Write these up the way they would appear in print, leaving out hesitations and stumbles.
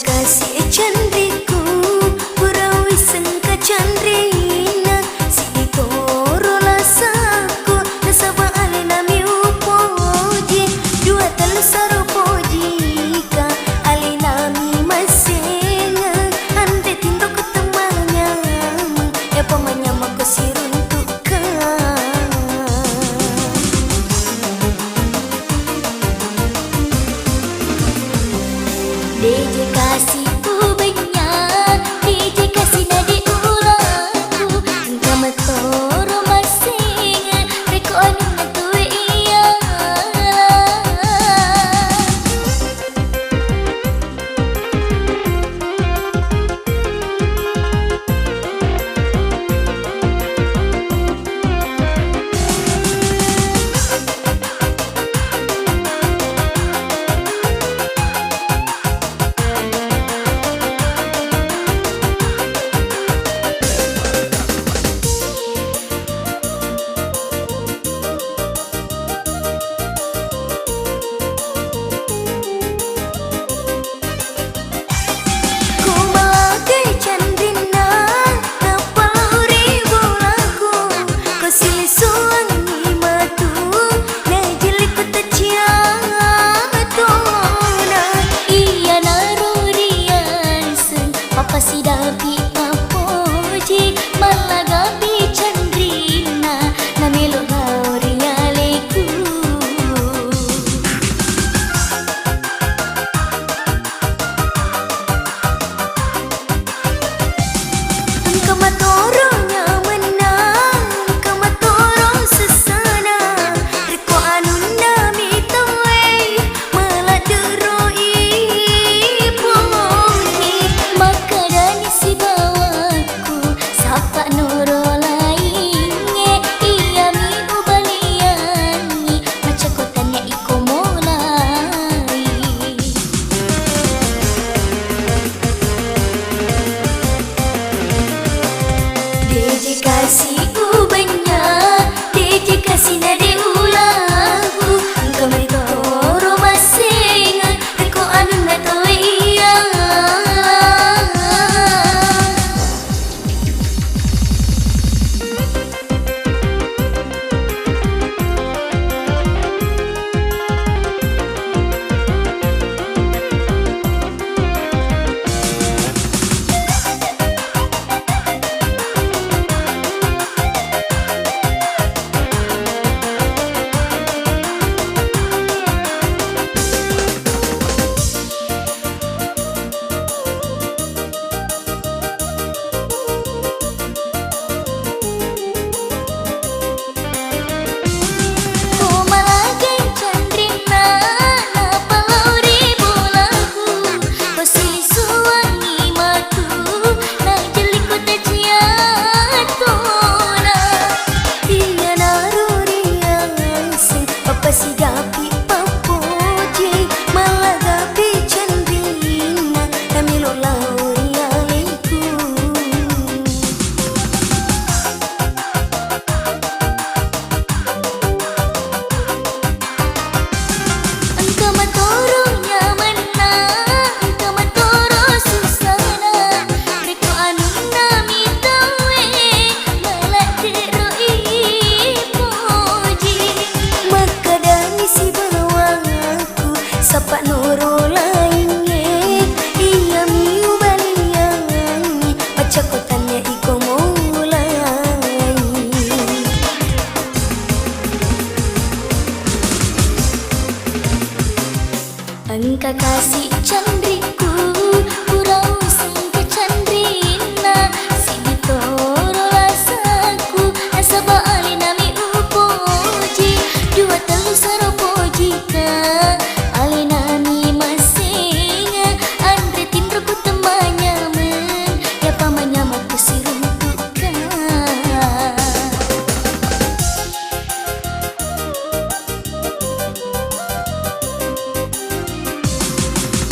kasih candriku purawi sengka candrina sidi toro lasaku nasaba alena mi upoji dua telusaro pojika alena mi masenga ande tindo ketemanya ya pamanya mako siruntuka DJ kasih ku banyak, DJ kasih nadi ulaku, kama toro masing, reko anu natuwe iya. Sidapi apoji malagapi candrina namelo laurialeku kamatoro menang kamatoro sesana reko anu nami tawe maladero ipoji maka si bawaku sapa noro lainnya iya mi ubaliani maca kotanya iko mulai DJ kasih ku banyak DJ kasih nade ulahu kamari toro masing reko anu natawe iya. Sidapi papoji malagapi candrina namilo laurialeku kamatoro menang kamatoro susana reko anu nami tawe maladero ipoji si bawaku sapa noro lainnya iya mi ubaliani baca kotanya iko mulai angka kasih candriku purau singka candrina sidi toro lasaku nasaba alina mi upoji dua telusaro pojika alina mi masenga andre tindro ku temanya men ya pamanya mako siruntuka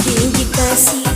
DJ kasih